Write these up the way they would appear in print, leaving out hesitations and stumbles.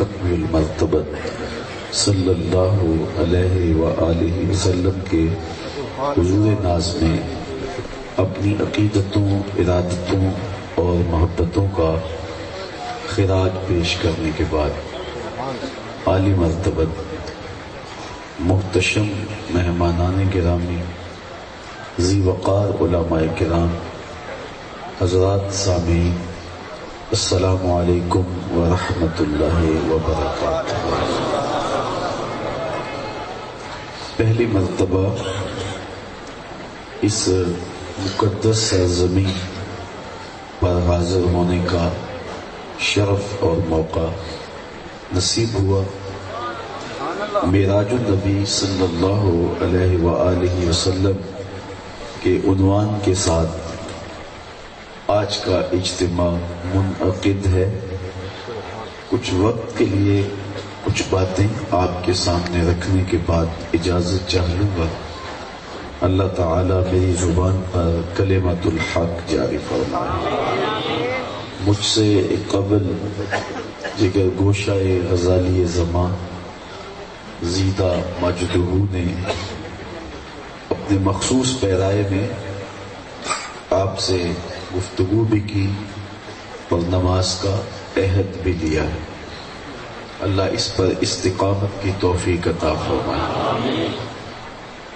ختم المرتبت صلی اللہ علیہ وآلہ وسلم کے حضور ناز میں اپنی عقیدتوں، ارادتوں اور محبتوں کا خراج پیش کرنے کے بعد عالی مرتبت محتشم مہمانان گرامی، ذی وقار علماء کرام، حضرات سامعین، السلام علیکم ورحمۃ اللہ وبرکاتہ۔ پہلی مرتبہ اس مقدس سرزمین پر حاضر ہونے کا شرف اور موقع نصیب ہوا۔ معراج النبی صلی اللہ علیہ وآلہ وسلم کے عنوان کے ساتھ آج کا اجتماع منعقد ہے۔ کچھ وقت کے لیے کچھ باتیں آپ کے سامنے رکھنے کے بعد اجازت چاہ لوں گا۔ اللہ تعالیٰ میری زبان پر کلمۃ الحق جاری فرمائے۔ مجھ سے قبل جگر گوشہ غزالی زمان زیدہ مجدہ نے اپنے مخصوص پیرائے میں آپ سے گفتگو بھی کی اور نماز کا عہد بھی لیا ہے۔ اللہ اس پر استقامت کی توفیق عطا فرمائے۔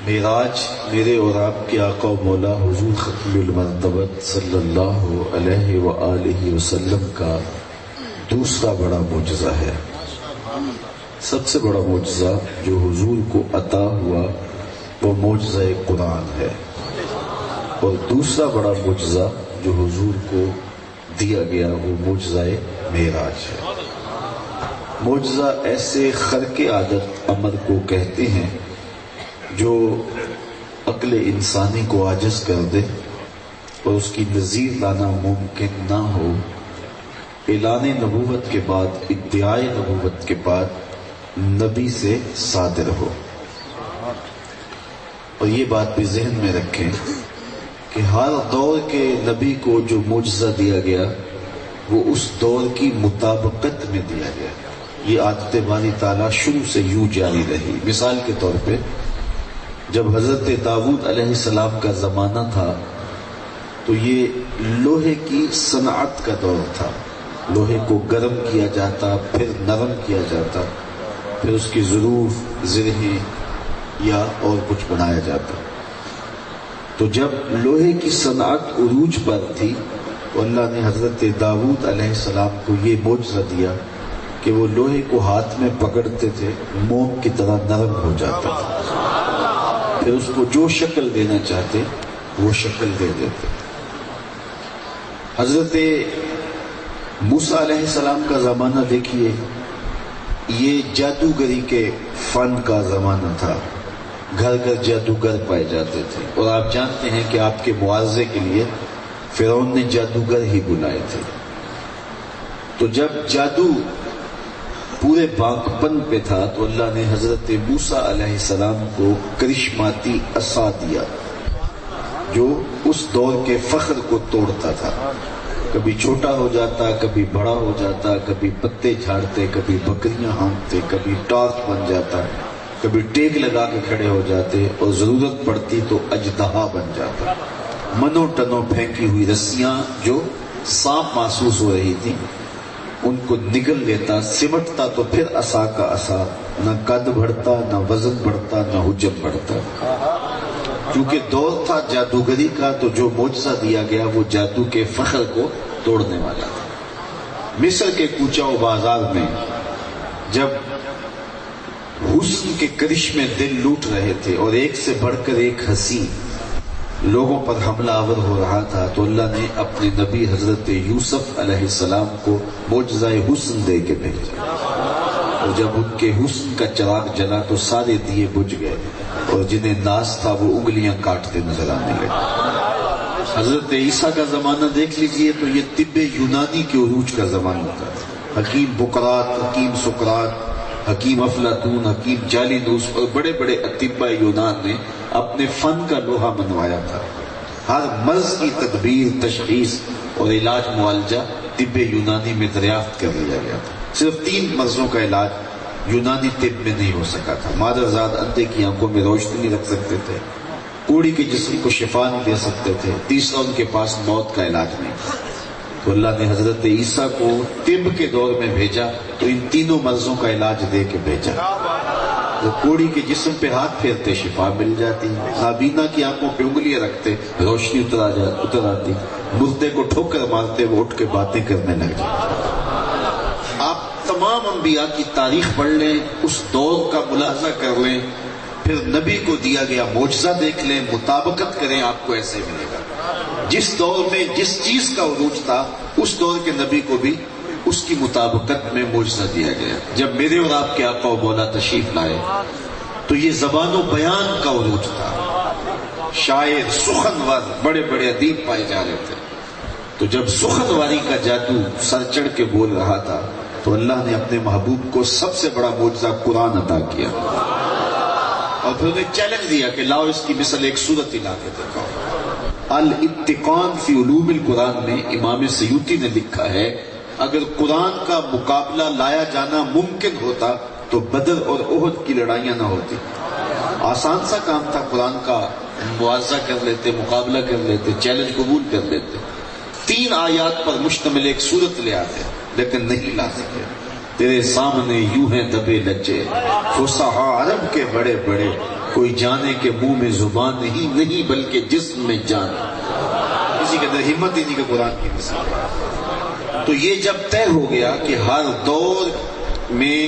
معراج میرے اور آپ کے آقا و مولا حضور ختم المرتبت صلی اللہ علیہ وآلہ وسلم کا دوسرا بڑا معجزہ ہے۔ سب سے بڑا معجزہ جو حضور کو عطا ہوا وہ معجزہ قرآن ہے، اور دوسرا بڑا معجزہ جو حضور کو دیا گیا وہ معجزہ معراج ہے۔ معجزہ ایسے خرق عادت امر کو کہتے ہیں جو عقل انسانی کو عاجز کر دے اور اس کی نظیر لانا ممکن نہ ہو۔ اعلان نبوت کے بعد، ادعائے نبوت کے بعد نبی سے صادر ہو۔ اور یہ بات بھی ذہن میں رکھیں کہ ہر دور کے نبی کو جو معجزہ دیا گیا وہ اس دور کی مطابقت میں دیا گیا۔ یہ عادت باری تعالیٰ شروع سے یوں جاری رہی۔ مثال کے طور پہ جب حضرت داؤد علیہ السلام کا زمانہ تھا تو یہ لوہے کی صنعت کا دور تھا۔ لوہے کو گرم کیا جاتا، پھر نرم کیا جاتا، پھر اس کی ظروف، زرہیں یا اور کچھ بنایا جاتا۔ تو جب لوہے کی صنعت عروج پر تھی تو اللہ نے حضرت داؤد علیہ السلام کو یہ معجزہ دیا کہ وہ لوہے کو ہاتھ میں پکڑتے تھے، موم کی طرح نرم ہو جاتا تھا، پھر اس کو جو شکل دینا چاہتے وہ شکل دے دیتے۔ حضرت موسیٰ علیہ السلام کا زمانہ دیکھیے، یہ جادوگری کے فن کا زمانہ تھا۔ گھر گھر جادوگر پائے جاتے تھے، اور آپ جانتے ہیں کہ آپ کے معاوضے کے لیے فرعون نے جادوگر ہی بلائے تھے۔ تو جب جادو پورے باغپن پہ تھا تو اللہ نے حضرت موسیٰ علیہ السلام کو کرشماتی عصا دیا جو اس دور کے فخر کو توڑتا تھا۔ کبھی چھوٹا ہو جاتا، کبھی بڑا ہو جاتا، کبھی پتے جھاڑتے، کبھی بکریاں ہانکتے، کبھی ٹارچ بن جاتا، کبھی ٹیک لگا کے کھڑے ہو جاتے، اور ضرورت پڑتی تو اژدہا بن جاتا۔ منو ٹنوں پھینکی ہوئی رسیاں جو سانپ محسوس ہو رہی تھی ان کو نگل لیتا، سمٹتا تو پھر عصا کا عصا، نہ قد بڑھتا، نہ وزن بڑھتا، نہ حجم بڑھتا۔ کیونکہ دور تھا جادوگری کا تو جو معجزہ دیا گیا وہ جادو کے فخر کو توڑنے والا تھا۔ مصر کے کوچہ و بازار میں جب حسن کے کرشمے دل لوٹ رہے تھے اور ایک سے بڑھ کر ایک حسین لوگوں پر حملہ آور ہو رہا تھا تو اللہ نے اپنے نبی حضرت یوسف علیہ السلام کو معجزہ حسن دے کے بھیجا، اور جب ان کے حسن کا چراغ جلا تو سارے دیے بجھ گئے، اور جنہیں ناز تھا وہ انگلیاں کاٹتے نظر آنے لگے۔ حضرت عیسیٰ کا زمانہ دیکھ لیجئے تو یہ طب یونانی کے عروج کا زمانہ تھا۔ حکیم بقراط، حکیم سقراط، حکیم افلاطون، حکیم جالینوس اور بڑے بڑے اطباء یونان نے اپنے فن کا لوہا منوایا تھا۔ ہر مرض کی تدبیر، تشخیص اور علاج معالجہ طب یونانی میں دریافت کر لیا گیا تھا۔ صرف 3 مرضوں کا علاج یونانی طب میں نہیں ہو سکا تھا۔ مادرزاد اندھے کی آنکھوں میں روشنی نہیں رکھ سکتے تھے، کوڑی کے جسم کو شفا نہیں دے سکتے تھے، تیسرا ان کے پاس موت کا علاج نہیں تھا۔ تو اللہ نے حضرت عیسیٰ کو طب کے دور میں بھیجا تو ان تینوں مرضوں کا علاج دے کے بھیجا۔ وہ کوڑی کے جسم پہ ہاتھ پھیرتے شفا مل جاتی، نابینا کی آنکھوں پہ انگلیاں رکھتے روشنی اتر آتی، مردے کو ٹھوکر مارتے وہ اٹھ کے باتیں کرنے لگ جاتے۔ آپ تمام انبیاء کی تاریخ پڑھ لیں، اس دور کا ملاحظہ کر لیں، پھر نبی کو دیا گیا معجزہ دیکھ لیں، مطابقت کریں، آپ کو ایسے ملے گا۔ جس دور میں جس چیز کا عروج تھا اس دور کے نبی کو بھی اس کی مطابقت میں معجزہ دیا گیا۔ جب میرے اور آپ کے آقا و مولا تشریف لائے تو یہ زبان و بیان کا عروج تھا، شاعر سخنور بڑے بڑے ادیب پائے جا رہے تھے۔ تو جب سخنواری کا جادو سر چڑھ کے بول رہا تھا تو اللہ نے اپنے محبوب کو سب سے بڑا معجزہ قرآن عطا کیا، اور پھر انہیں چیلنج دیا کہ لاؤ اس کی مثل ایک سورت ہی لا کے دکھاؤ۔ الاتقان فی علوم القرآن میں امام سیوطی نے لکھا ہے، اگر قرآن کا مقابلہ لایا جانا ممکن ہوتا تو بدر اور احد کی لڑائیاں نہ ہوتی۔ آسان سا کام تھا، قرآن کا موازنہ کر لیتے، مقابلہ کر لیتے، چیلنج قبول کر لیتے، 3 آیات پر مشتمل ایک سورت لے آتے، لیکن نہیں لا سکے۔ تیرے سامنے یوں ہیں دبے لچے فصحا عرب کے بڑے بڑے، کوئی جانے کے منہ میں زبان نہیں بلکہ جسم میں جان، کسی کے اندر ہمت ہی نہیں کہ قرآن کی مثال۔ تو یہ جب طے ہو گیا کہ ہر دور میں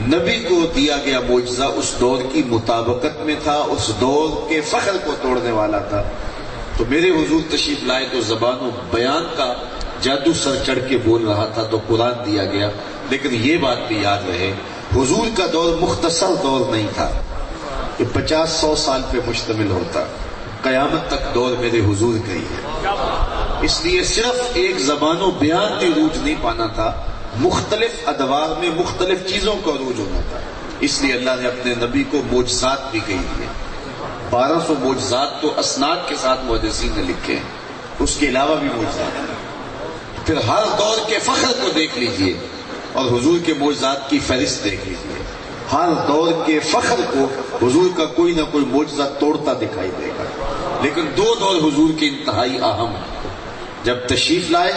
نبی کو دیا گیا معجزہ اس دور کی مطابقت میں تھا، اس دور کے فخر کو توڑنے والا تھا، تو میرے حضور تشریف لائے تو زبان و بیان کا جادو سر چڑھ کے بول رہا تھا تو قرآن دیا گیا۔ لیکن یہ بات بھی یاد رہے، حضور کا دور مختصر دور نہیں تھا کہ 50-100 سال پہ مشتمل ہوتا، قیامت تک دور میرے حضور کا ہی ہے۔ اس لیے صرف ایک زبان و بیان کی عروج نہیں پانا تھا، مختلف ادوار میں مختلف چیزوں کا عروج ہونا تھا۔ اس لیے اللہ نے اپنے نبی کو معجزات بھی کہی دیے، 1200 معجزات تو اسناد کے ساتھ محدثین نے لکھے ہیں، اس کے علاوہ بھی معجزات۔ پھر ہر دور کے فخر کو دیکھ لیجئے اور حضور کے معجزات کی فہرست دیکھ لیجئے، ہر دور کے فخر کو حضور کا کوئی نہ کوئی معجزہ توڑتا دکھائی دے گا۔ لیکن 2 دور حضور کے انتہائی اہم ہیں، جب تشریف لائے،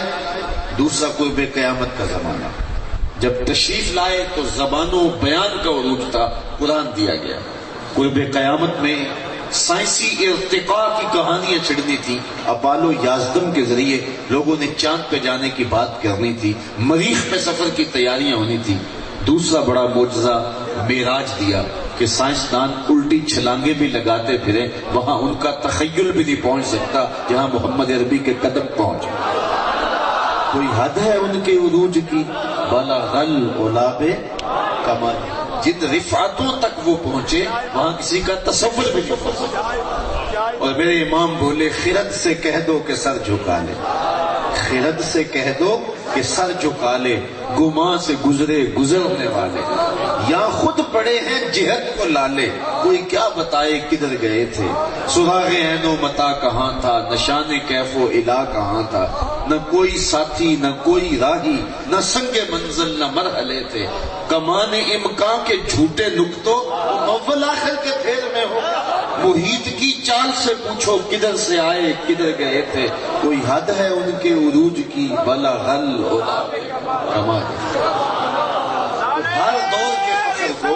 دوسرا قرب قیامت کا زمانہ۔ جب تشریف لائے تو زبان و بیان کا عروج تھا، قرآن دیا گیا۔ قرب قیامت میں سائنسی ارتقاء کی کہانیاں چھڑنی تھی، اپالو 11 کے ذریعے لوگوں نے چاند پہ جانے کی بات کرنی تھی، مریخ پہ سفر کی تیاریاں ہونی تھی۔ دوسرا بڑا معجزہ معراج دیا کہ سائنسدان الٹی چھلانگیں بھی لگاتے پھرے، وہاں ان کا تخیل بھی نہیں پہنچ سکتا جہاں محمد عربی کے قدم پہنچ۔ کوئی حد ہے ان کے عروج کی، بلغ العلا کمال، جن رفعتوں تک وہ پہنچے وہاں کسی کا تصور بھی نہیں پہنچ سکتا۔ اور میرے امام بولے، خرد سے کہہ دو کہ سر جھکا لے، خرد سے کہہ دو کہ سر جھکا لے، گماں سے گزرے گزرنے والے، یا خود پڑے ہیں جہت کو لالے، کوئی کیا بتائے کدھر گئے تھے، سراغ عین و متا کہاں تھا، نشان کیف و الا کہاں تھا، نہ کوئی ساتھی نہ کوئی راہی، نہ سنگ منزل نہ مرحلے تھے، کمان امکان کے جھوٹے نکتوں اول آخر کے پھیر میں ہو، محیط کی چال سے پوچھو کدھر سے آئے کدھر گئے تھے، کوئی حد ہے ان کے عروج کی، بلغ العلا کمال۔ ہر دور کے فخر کو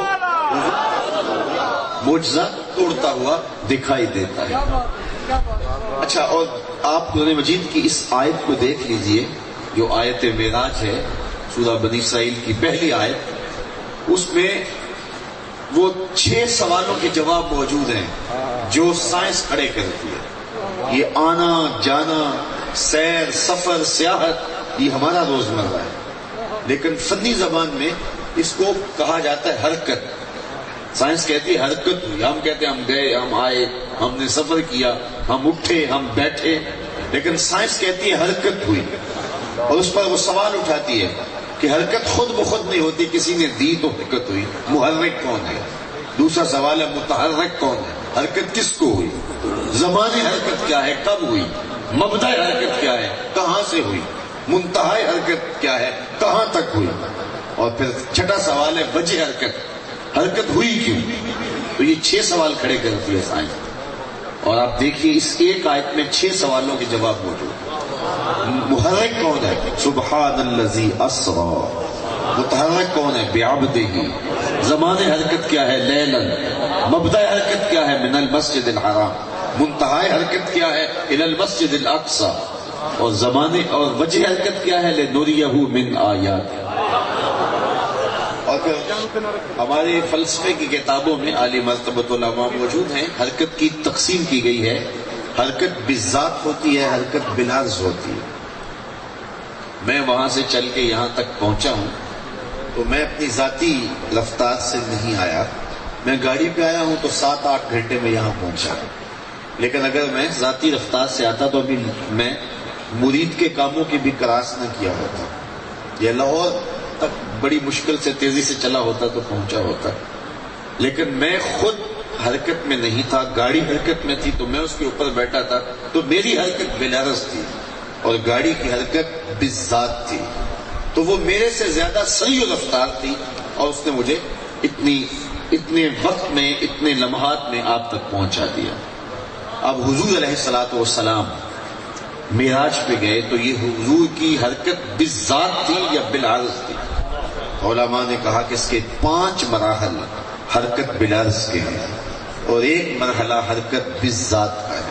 معجزہ توڑتا ہوا دکھائی دیتا ہے۔ اچھا، اور آپ قرآن مجید کی اس آیت کو دیکھ لیجئے جو آیت معراج ہے، سورہ بنی اسرائیل کی پہلی آیت، اس میں وہ 6 سوالوں کے جواب موجود ہیں جو سائنس کھڑے کرتی ہے۔ یہ آنا جانا، سیر سفر سیاحت، یہ ہمارا روزمرہ ہے، لیکن فنی زبان میں اس کو کہا جاتا ہے حرکت۔ سائنس کہتی ہے حرکت ہوئی، ہم کہتے ہیں ہم گئے، ہم آئے، ہم نے سفر کیا، ہم اٹھے، ہم بیٹھے، لیکن سائنس کہتی ہے حرکت ہوئی، اور اس پر وہ سوال اٹھاتی ہے کہ حرکت خود بخود نہیں ہوتی، کسی نے دی تو حرکت ہوئی، محرک کون ہے؟ دوسرا سوال ہے متحرک کون ہے، حرکت کس کو ہوئی، زمان حرکت کیا ہے، کب ہوئی، مبدأ حرکت کیا ہے، کہاں سے ہوئی، منتہا حرکت کیا ہے، کہاں تک ہوئی۔ اور پھر چھٹا سوال ہے وجہ حرکت ہوئی کیوں؟ تو یہ 6 سوال کھڑے کر دیے سائنس، اور آپ دیکھیے اس ایک آیت میں 6 سوالوں کے جواب موجود۔ محرک کون ہے؟ سبحان الذی اسری، متحرک کون ہے؟ بعبدہ، زمان حرکت کیا ہے؟ لیلن، مبدأ حرکت کیا ہے؟ من المسجد الحرام، منتہا حرکت کیا ہے؟ الی المسجد الاقصی، اور زمانے اور وجہ حرکت کیا ہے؟ لنریہ من آیات۔ اور پھر ہمارے فلسفے کی کتابوں میں عالی مرتبۃ علماء موجود ہیں، حرکت کی تقسیم کی گئی ہے، حرکت بالذات ہوتی ہے، حرکت بالعرض ہوتی ہے۔ میں وہاں سے چل کے یہاں تک پہنچا ہوں تو میں اپنی ذاتی رفتار سے نہیں آیا، میں گاڑی پہ آیا ہوں تو 7-8 گھنٹے میں یہاں پہنچا، لیکن اگر میں ذاتی رفتار سے آتا تو ابھی میں مرید کے کاموں کی بھی کراس نہ کیا ہوتا، یا لاہور تک بڑی مشکل سے تیزی سے چلا ہوتا تو پہنچا ہوتا، لیکن میں خود حرکت میں نہیں تھا، گاڑی حرکت میں تھی تو میں اس کے اوپر بیٹھا تھا، تو میری حرکت بالعرض تھی اور گاڑی کی حرکت بالذات تھی، تو وہ میرے سے زیادہ سریع رفتار تھی، اور اس نے مجھے اتنے وقت میں، اتنے لمحات میں آپ تک پہنچا دیا۔ اب حضور علیہ الصلوۃ والسلام معراج پہ گئے تو یہ حضور کی حرکت بالذات تھی یا بالعرض تھی؟ علماء نے کہا کہ اس کے 5 مراحل حرکت بالعرض کے ہیں اور 1 مرحلہ حرکت بالذات کا ہے،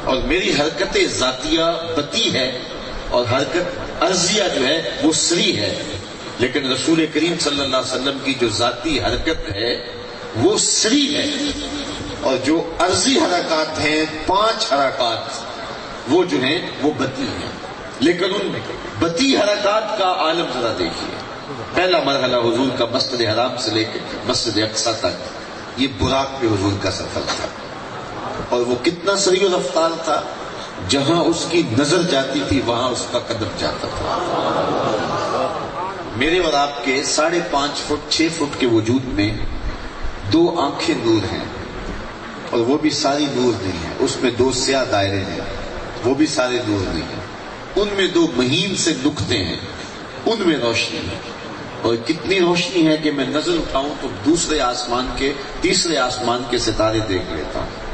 اور میری حرکت ذاتیہ بطیء ہے اور حرکت عرضیہ جو ہے وہ سری ہے، لیکن رسول کریم صلی اللہ علیہ وسلم کی جو ذاتی حرکت ہے وہ سری ہے، اور جو عرضی حرکات ہیں 5 حرکات وہ جو ہیں وہ بطیء ہیں، لیکن ان بطیء حرکات کا عالم ذرا دیکھیے۔ پہلا مرحلہ حضور کا مسجد حرام سے لے کے مسجد اقصی تک، یہ براق پہ حضور کا سفر تھا، اور وہ کتنا سریع و رفتار تھا، جہاں اس کی نظر جاتی تھی وہاں اس کا قدم جاتا تھا۔ میرے اور آپ کے 5.5 فٹ 6 فٹ کے وجود میں 2 آنکھیں نور ہیں، اور وہ بھی ساری نور نہیں ہیں، اس میں 2 سیاہ دائرے ہیں، وہ بھی سارے نور نہیں ہیں، ان میں 2 مہین سے نقطے ہیں، ان میں روشنی ہے، اور کتنی روشنی ہے کہ میں نظر اٹھاؤں تو دوسرے آسمان کے، تیسرے آسمان کے ستارے دیکھ لیتا ہوں۔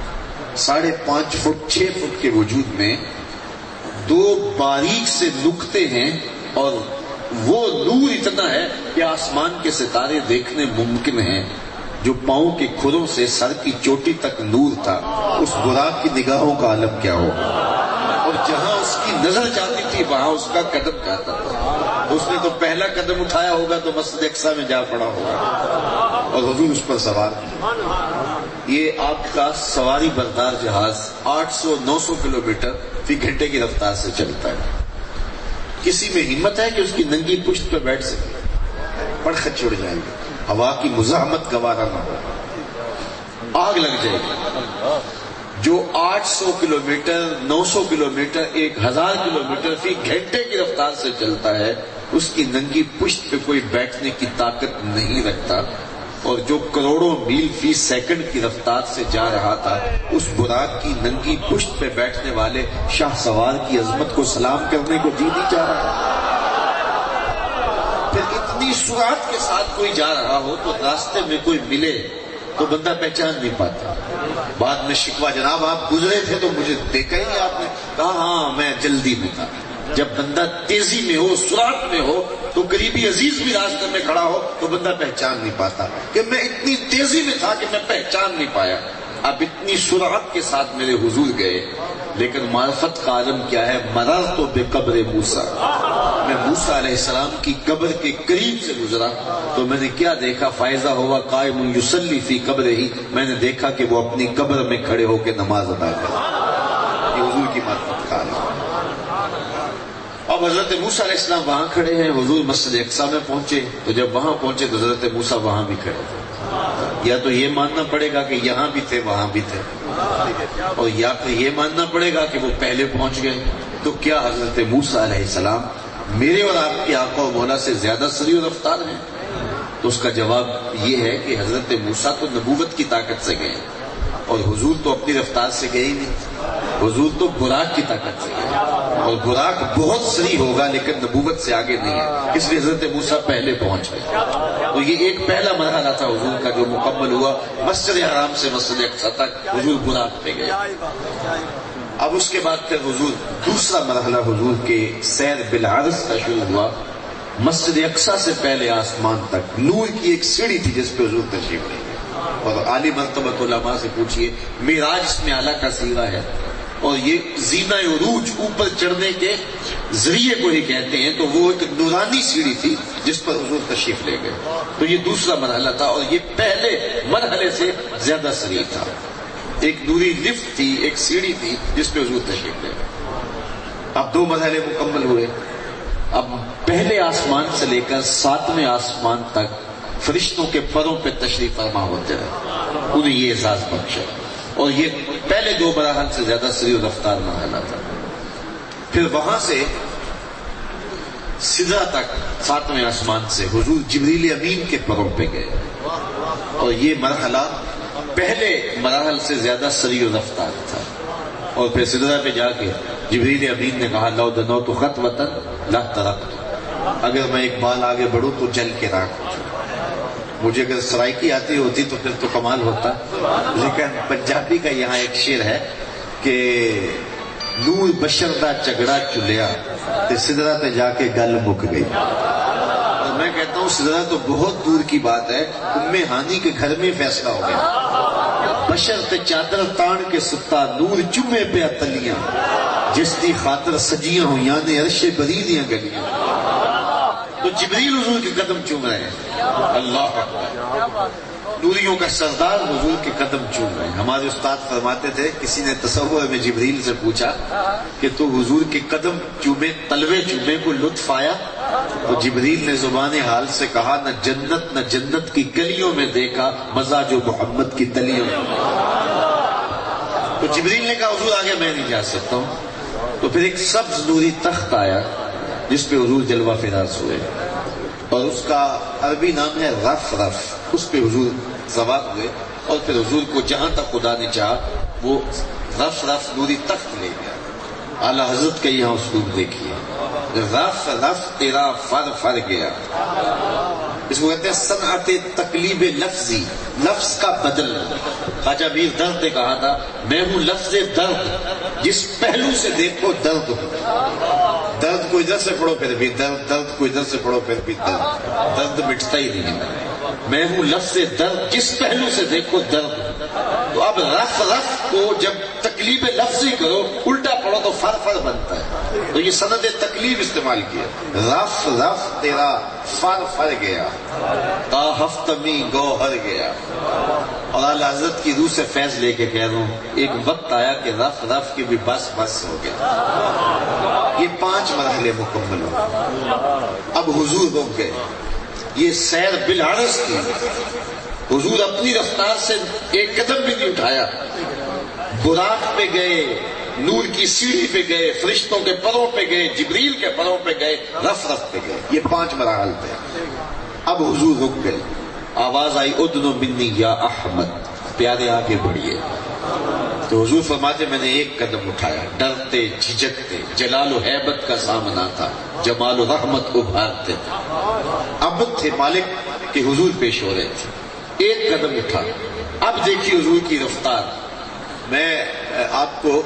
5.5 فٹ 6 فٹ کے وجود میں 2 باریک سے نقطے ہیں، اور وہ نور اتنا ہے کہ آسمان کے ستارے دیکھنے ممکن ہیں۔ جو پاؤں کے کھروں سے سر کی چوٹی تک نور تھا، اس براق کی نگاہوں کا عالم کیا ہو، اور جہاں اس کی نظر جاتی تھی وہاں اس کا قدم جاتا تھا۔ اس نے تو پہلا قدم اٹھایا ہوگا تو مسجد اقصی میں جا پڑا ہوگا، اور حضور اس پر سوار تھے۔ یہ آپ کا سواری بردار جہاز 800-900 کلومیٹر فی گھنٹے کی رفتار سے چلتا ہے۔ کسی میں ہمت ہے کہ اس کی ننگی پشت پہ بیٹھ سکے؟ پڑخت چھڑ جائے گی، ہوا کی مزاحمت گوارا نہ ہو، آگ لگ جائے گی۔ جو 800 کلومیٹر 900 کلومیٹر 1000 کلومیٹر فی گھنٹے کی رفتار سے چلتا ہے، اس کی ننگی پشت پہ کوئی بیٹھنے کی طاقت نہیں رکھتا، اور جو کروڑوں میل فی سیکنڈ کی رفتار سے جا رہا تھا، اس براق کی ننگی پشت پہ بیٹھنے والے شاہ سوار کی عظمت کو سلام کرنے کو جی نہیں چاہ رہا۔ پھر اتنی سرعت کے ساتھ کوئی جا رہا ہو تو راستے میں کوئی ملے تو بندہ پہچان نہیں پاتا، بعد میں شکوہ، جناب آپ گزرے تھے تو مجھے دیکھا ہی نہیں آپ نے، کہا ہاں میں جلدی میں تھا۔ جب بندہ تیزی میں ہو، سرعت میں ہو، تو قریبی عزیز بھی راستے میں کھڑا ہو تو بندہ پہچان نہیں پاتا کہ میں اتنی تیزی میں تھا کہ میں پہچان نہیں پایا۔ اب اتنی سرعت کے ساتھ میرے حضور گئے، لیکن معرفت کا عالم کیا ہے؟ مررت بقبر موسیٰ، میں موسیٰ علیہ السلام کی قبر کے قریب سے گزرا تو میں نے کیا دیکھا؟ فائزہ ہوا قائم یصلی فی قبرہ، میں نے دیکھا کہ وہ اپنی قبر میں کھڑے ہو کے نماز ادا کر، یہ حضور کی معرفت کا عالم۔ اب حضرت موسیٰ علیہ السلام وہاں کھڑے ہیں، حضور مسجد اقصی میں پہنچے، تو جب وہاں پہنچے تو حضرت موسیٰ وہاں بھی کھڑے تھے۔ یا تو یہ ماننا پڑے گا کہ یہاں بھی تھے وہاں بھی تھے، اور یا پھر یہ ماننا پڑے گا کہ وہ پہلے پہنچ گئے۔ تو کیا حضرت موسیٰ علیہ السلام میرے اور آپ کے آقا و مولا سے زیادہ سریع و رفتار ہیں؟ تو اس کا جواب یہ ہے کہ حضرت موسیٰ تو نبوت کی طاقت سے گئے، اور حضور تو اپنی رفتار سے گئے ہی نہیں۔ حضور تو براق کی طاقت سے ہے، اور براق بہت سری ہوگا لیکن نبوت سے آگے نہیں ہے، اس لیے حضرت موسیٰ پہلے پہنچ گئے۔ تو یہ ایک پہلا مرحلہ تھا حضور کا جو مکمل ہوا، مسجد حرام سے مسجد اقصی تک حضور براق پہ گئے۔ اب اس کے بعد پھر حضور دوسرا مرحلہ حضور کے سیر بالعرض کا شروع ہوا۔ مسجد اقصی سے پہلے آسمان تک نور کی ایک سیڑھی تھی جس پہ حضور تشریف لے گئے، اور عالی مرتبہ علماء سے پوچھئے، معراج اس میں اعلیٰ کا صیغہ ہے، اور یہ زینہ عروج اوپر چڑھنے کے ذریعے کو ہی کہتے ہیں، تو وہ ایک نورانی سیڑھی تھی جس پر حضور تشریف لے گئے۔ تو یہ دوسرا مرحلہ تھا، اور یہ پہلے مرحلے سے زیادہ سریع تھا۔ ایک نوری لفٹ تھی، ایک سیڑھی تھی جس پہ حضور تشریف لے گئے۔ اب دو مرحلے مکمل ہوئے۔ اب پہلے آسمان سے لے کر 7ویں آسمان تک فرشتوں کے پروں پہ تشریف فرما ہوتے رہے، انہیں یہ اعزاز بخشا، اور یہ پہلے دو مراحل سے زیادہ سریع و رفتار مرحلہ تھا۔ پھر وہاں سے سدرہ تک 7ویں آسمان سے حضور جبریل امین کے پروں پہ گئے، اور یہ مرحلہ پہلے مراحل سے زیادہ سریع و رفتار تھا۔ اور پھر سدرہ پہ جا کے جبریل امین نے کہا، لو دنوت خطوۃ لا ترکت، اگر میں ایک بال آگے بڑھوں تو چل کے راکھ، مجھے اگر سرائکی آتی ہوتی تو پھر تو کمال ہوتا، لیکن پنجابی کا یہاں ایک شعر ہے کہ نور بشر دا جھگڑا چلیا تے سدرہ تے جا کے گل مک گئی۔ اور میں کہتا ہوں سدرہ تو بہت دور کی بات ہے، ام ہانی کے گھر میں فیصلہ ہو گیا۔ بشر تے چادر تان کے ستا، نور چومے پہ تلیاں، جس دی خاطر سجیاں ہویاں نے عرش بری دیاں گلیاں۔ تو جبریل حضور کے قدم چوم رہے ہیں، اللہ اکبر، نوریوں کا سردار حضور کے قدم چوم رہے ہیں۔ ہمارے استاد فرماتے تھے، کسی نے تصور میں جبریل سے پوچھا کہ تو حضور کے قدم چومے، تلوے چومے، کو لطف آیا؟ تو جبریل نے زبان حال سے کہا، نہ جنت کی گلیوں میں دیکھا مزہ جو محمد کی تلیوں میں۔ تو جبریل نے کہا، حضور آگے میں نہیں جا سکتا ہوں۔ تو پھر ایک سبز نوری تخت آیا جس پہ حضور جلوہ فراز ہوئے، اور اس کا عربی نام ہے رف رف، اس پہ حضور سوار ہوئے، اور پھر حضور کو جہاں تک خدا نے چاہا وہ رف رف نوری تخت لے گیا۔ اعلیٰ حضرت کا یہاں اسلوب دیکھیے، رف رف تیرا فر فر گیا، اس کو کہتے ہیں صنعت تقلیب لفظی، لفظ کا بدل۔ خواجہ میر درد نے کہا تھا، میں ہوں لفظ درد، جس پہلو سے دیکھو درد ہو، درد کو ادھر سے پڑھو پھر بھی درد، درد کو ادھر سے پڑھو پھر بھی درد، درد مٹتا ہی نہیں ہے۔ میں ہوں لفظ درد، جس پہلو سے دیکھو درد۔ تو اب رف رف کو جب تقلیب لفظی کرو، الٹا پڑھو تو فر فر بنتا ہے، تو یہ سند تقلیب استعمال کیا، رف رف تیرا فر فر گیا، تا ہفتمی گوہر گیا۔ اور اعلیٰ حضرت کی روح سے فیض لے کے کہہ رہا ہوں، ایک وقت آیا کہ رف رف کے بھی بس بس ہو گیا۔ یہ 5 مرحلے مکمل ہو، اب حضور رک گئے۔ یہ سیر بالعرض کی، حضور اپنی رفتار سے ایک قدم بھی نہیں اٹھایا، براق پہ گئے، نور کی سیڑھی پہ گئے، فرشتوں کے پروں پہ گئے، جبریل کے پروں پہ گئے، رف رف پہ گئے۔ یہ 5 مراحل تھے۔ اب حضور رک گئے، آواز آئی، ادنو منی یا احمد، پیارے آگے بڑھیے۔ تو حضور فرماتے، میں نے ایک قدم اٹھایا، ڈرتے جھجکتے، جلال و ہیبت کا سامنا تھا، جمال و رحمت ابھارتے تھے، عبد تھے مالک کے حضور پیش ہو رہے تھے۔ ایک قدم اٹھا، اب دیکھیے حضور کی رفتار۔ میں آپ کو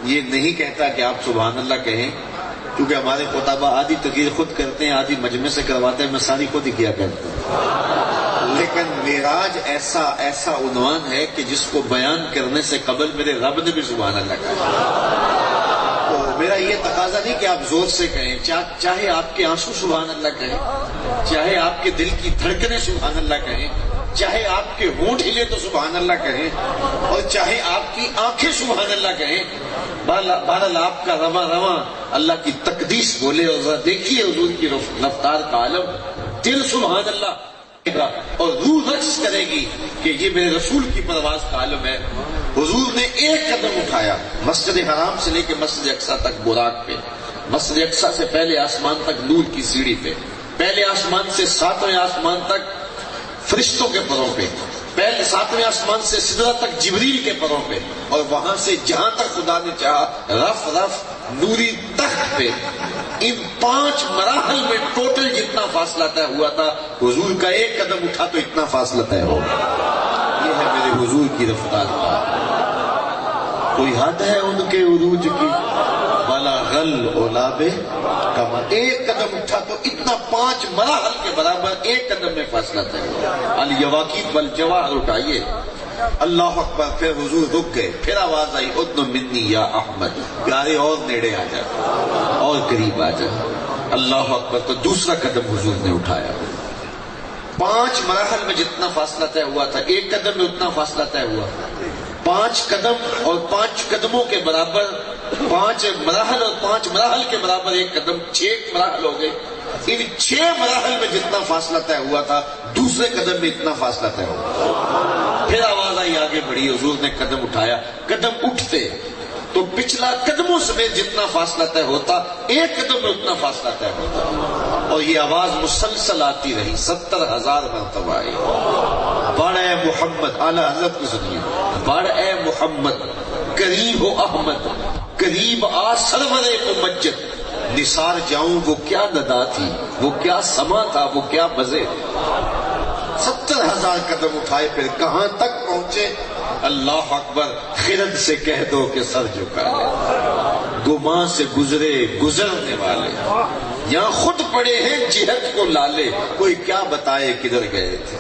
یہ نہیں کہتا کہ آپ سبحان اللہ کہیں، کیونکہ ہمارے خطبہ آدھی تقریر خود کرتے ہیں، آدھی مجمع سے کرواتے ہیں، میں ساری خود ہی کیا کرتا ہوں۔ لیکن معراج ایسا عنوان ہے کہ جس کو بیان کرنے سے قبل میرے رب نے بھی سبحان اللہ کہا۔ تو میرا یہ تقاضا نہیں کہ آپ زور سے کہیں، چاہے آپ کے آنسو سبحان اللہ کہیں، چاہے آپ کے دل کی دھڑکنیں سبحان اللہ کہیں، چاہے آپ کے ہونٹ ہلے تو سبحان اللہ کہیں، اور چاہے آپ کی آنکھیں سبحان اللہ کہیں، بہرحال آپ کا رواں رواں اللہ کی تقدیس بولے۔ اور ذرا دیکھیے حضور کی رفتار کا عالم، دل سبحان اللہ اور روح رقص کرے گی کہ یہ میرے رسول کی پرواز کا عالم ہے۔ حضور نے ایک قدم اٹھایا، مسجد حرام سے لے کے مسجد اقصی تک براق پہ، مسجد اقصی سے پہلے آسمان تک نور کی سیڑھی پہ، پہلے آسمان سے 7ویں آسمان تک فرشتوں کے پروں پہ، پہلے 7ویں آسمان سے سدرہ تک جبریل کے پروں پہ، اور وہاں سے جہاں تک خدا نے چاہا رف رف نوری تخت پہ، ان 5 مراحل میں ٹوٹل جتنا فاصلہ طے ہوا تھا، حضور کا ایک قدم اٹھا تو اتنا فاصلہ طے ہو. یہ ہے میرے حضور کی رفتار کا. کوئی حد ہے ان کے عروج کی، والا غل اولاب کما. ایک قدم اٹھا تو اتنا 5 مراحل کے برابر ایک قدم میں فاصلہ طے ہوا. الیواقیت والجواہر اٹھائیے، اللہ اکبر. پھر حضور رک گئے، پھر آواز آئی ادن منی یا احمد، پیارے اور نیڑے آ جا، اور قریب آ جا. اللہ اکبر. تو دوسرا قدم حضور نے اٹھایا. 5 مراحل میں جتنا فاصلہ طے ہوا تھا، ایک قدم میں اتنا فاصلہ طے ہوا. 5 قدم اور 5 قدموں کے برابر 5 مراحل، اور 5 مراحل کے برابر ایک قدم، 6 مراحل ہو گئے. ان 6 مراحل میں جتنا فاصلہ طے ہوا تھا، دوسرے قدم میں اتنا فاصلہ طے ہوا. پھر آواز آئی آگے بڑھی. حضور نے قدم اٹھایا. قدم اٹھتے تو پچھلا قدموں سمیت جتنا فاصلہ طے ہوتا، ایک قدم میں اتنا فاصلہ طے ہوتا. اور یہ آواز مسلسل آتی رہی، 70,000 مرتبہ آئی. بڑھ اے محمد، اعلیٰ حضرت کو سنیے، بڑھ اے محمد، قریب ہو احمد، قریب آ سرور ممجد. نثار جاؤں وہ کیا ندا تھی، وہ کیا سما تھا، وہ کیا مزے. 70,000 قدم اٹھائے. پھر کہاں تک پہنچے؟ اللہ اکبر. خرد سے کہہ دو کہ سر جھکا لے، گمان سے گزرے گزرنے والے، یہاں خود پڑے ہیں جہت کو لالے. کوئی کیا بتائے کدھر گئے تھے.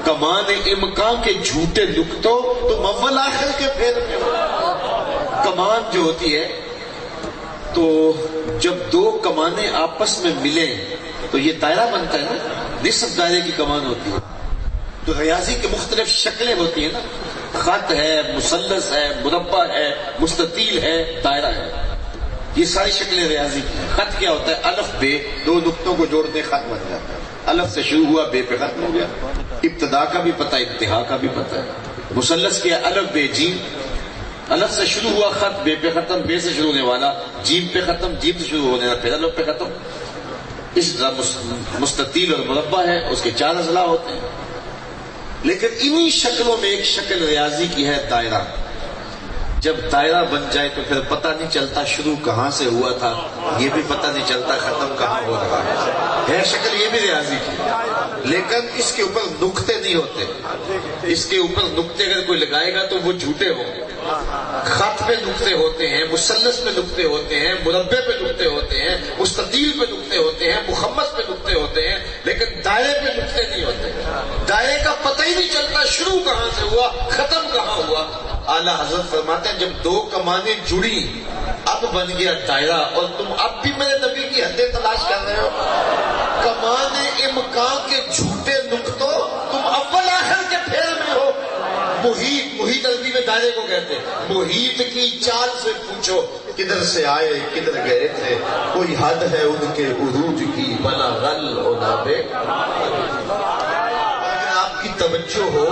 کمان امکان کے جھوٹے نکتوں تم اول آخر کے پھیر میں ہو. کمان جو ہوتی ہے، تو جب 2 کمانیں آپس میں ملیں تو یہ دائرہ بنتا ہے نا. نصف دائرے کی کمان ہوتی ہے. تو ریاضی کی مختلف شکلیں ہوتی ہیں نا، خط ہے، مثلث ہے، مربع ہے، مستطیل ہے، دائرہ ہے. یہ ساری شکلیں ریاضی کی ہیں. خط کیا ہوتا ہے؟ الف بے، 2 نقطوں کو جوڑتے خط بن جاتا ہے. الف سے شروع ہوا، بے پہ ختم ہو گیا. ابتدا کا بھی پتہ، انتہا کا بھی پتہ ہے. مثلث کیا؟ الف بے جیم. الف سے شروع ہوا خط، بے پہ ختم، بے سے شروع ہونے والا، جیم پہ ختم، جیم سے شروع ہونے والا، پھر الف پہ ختم. اس مستطیل اور مربع ہے، اس کے 4 اضلاع ہوتے ہیں. لیکن انہی شکلوں میں ایک شکل ریاضی کی ہے، دائرہ. جب دائرہ بن جائے تو پھر پتہ نہیں چلتا شروع کہاں سے ہوا تھا، یہ بھی پتہ نہیں چلتا ختم کہاں ہو رہا ہے. شکل یہ بھی ریاضی کی، لیکن اس کے اوپر نقطے نہیں ہوتے. اس کے اوپر نقطے اگر کوئی لگائے گا تو وہ جھوٹے ہوں گے. خط پہ نقطے ہوتے ہیں، مثلث پہ نقطے ہوتے ہیں، مربع پہ نقطے ہوتے ہیں، مستطیل پہ نقطے ہوتے ہیں، مخمس پہ نقطے ہوتے ہیں، لیکن دائرے پہ نقطے نہیں ہوتے. دائرے کا پتہ ہی نہیں چلتا شروع کہاں سے ہوا، ختم کہاں ہوا. اعلیٰ حضرت فرماتے ہیں جب 2 کمانیں جڑی اب بن گیا دائرہ. اور تم اب بھی میرے نبی کی حدیں تلاش کر رہے ہو. کمان امکان کے جھوٹے نقطوں تم اول آخر کے پھیر میں ہو. محیط عربی میں دائرے کو کہتے ہیں. محیط کی چال سے پوچھو کدھر سے آئے کدھر گئے تھے. کوئی حد ہے ان کے عروج کی، بلا غل اولابے. اگر آپ کی توجہ ہو،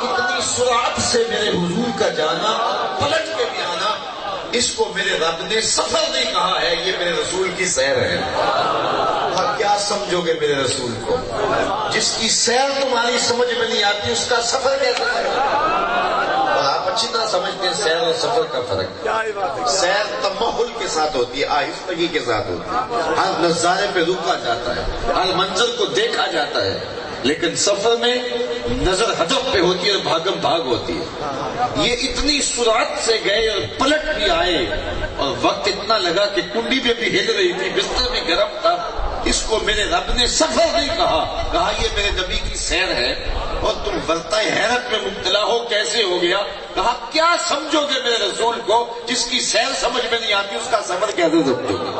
اتنی سرعت سے میرے حضور کا جانا، پلٹ کے بھی آنا، اس کو میرے رب نے سفر نہیں کہا ہے، یہ میرے رسول کی سیر ہے. اور کیا سمجھو گے میرے رسول کو؟ جس کی سیر تمہاری سمجھ میں نہیں آتی، اس کا سفر کیسے ہے؟ اور آپ اچھی طرح سمجھتے ہیں سیر اور سفر کا فرق. سیر تمہل کے ساتھ ہوتی ہے، آہستگی کے ساتھ ہوتی ہے. ہر نظارے پہ رکا جاتا ہے، ہر منظر کو دیکھا جاتا ہے. لیکن سفر میں نظر ہدف پہ ہوتی ہے اور بھاگم بھاگ ہوتی ہے. یہ اتنی سرعت سے گئے اور پلٹ بھی آئے، اور وقت اتنا لگا کہ کنڈی میں بھی ہل رہی تھی، بستر بھی گرم تھا. اس کو میرے رب نے سفر نہیں کہا یہ میرے نبی کی سیر ہے. اور تم برتائے حیرت میں مبتلا ہو، کیسے ہو گیا؟ کہا کیا سمجھو گے میرے رسول کو؟ جس کی سیر سمجھ میں نہیں آتی، اس کا سفر کیسے سمجھو گے؟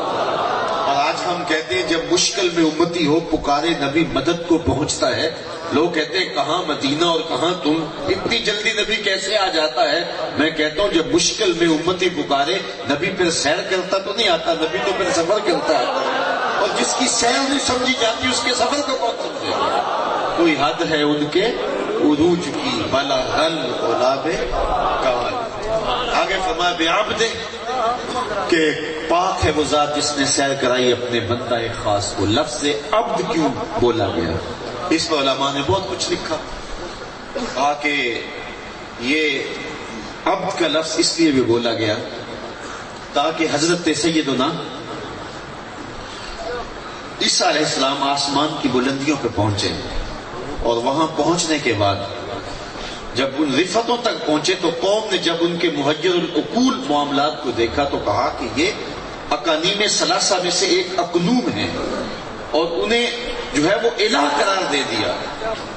اور آج ہم کہتے ہیں جب مشکل میں امتی ہو پکارے نبی مدد کو پہنچتا ہے. لوگ کہتے ہیں کہاں مدینہ اور کہاں تم، اتنی جلدی نبی کیسے آ جاتا ہے؟ میں کہتا ہوں جب مشکل میں امتی پکارے نبی پھر سیر کرتا تو نہیں آتا، نبی تو پھر سفر کرتا ہے. اور جس کی سیر نہیں سمجھی جاتی اس کے سفر کو کون سمجھے گا؟ کوئی حد ہے ان کے عروج کی، بلا غل اولاب کمال. آگے فرمایا بعبد، کہ پاک ہے وہ ذات جس نے سیر کرائی اپنے بندہ خاص کو. لفظ عبد کیوں بولا گیا؟ اس میں علماء نے بہت کچھ لکھا. کہا کہ یہ عبد کا لفظ اس لیے بھی بولا گیا تاکہ حضرت سیدنا عیسیٰ علیہ السلام آسمان کی بلندیوں پہ پہنچے، اور وہاں پہنچنے کے بعد جب ان رفتوں تک پہنچے تو قوم نے جب ان کے محجر العقول معاملات کو دیکھا تو کہا کہ یہ اقانیم ثلاثہ میں سے ایک اقنوم ہے، اور انہیں جو ہے وہ الہ قرار دے دیا.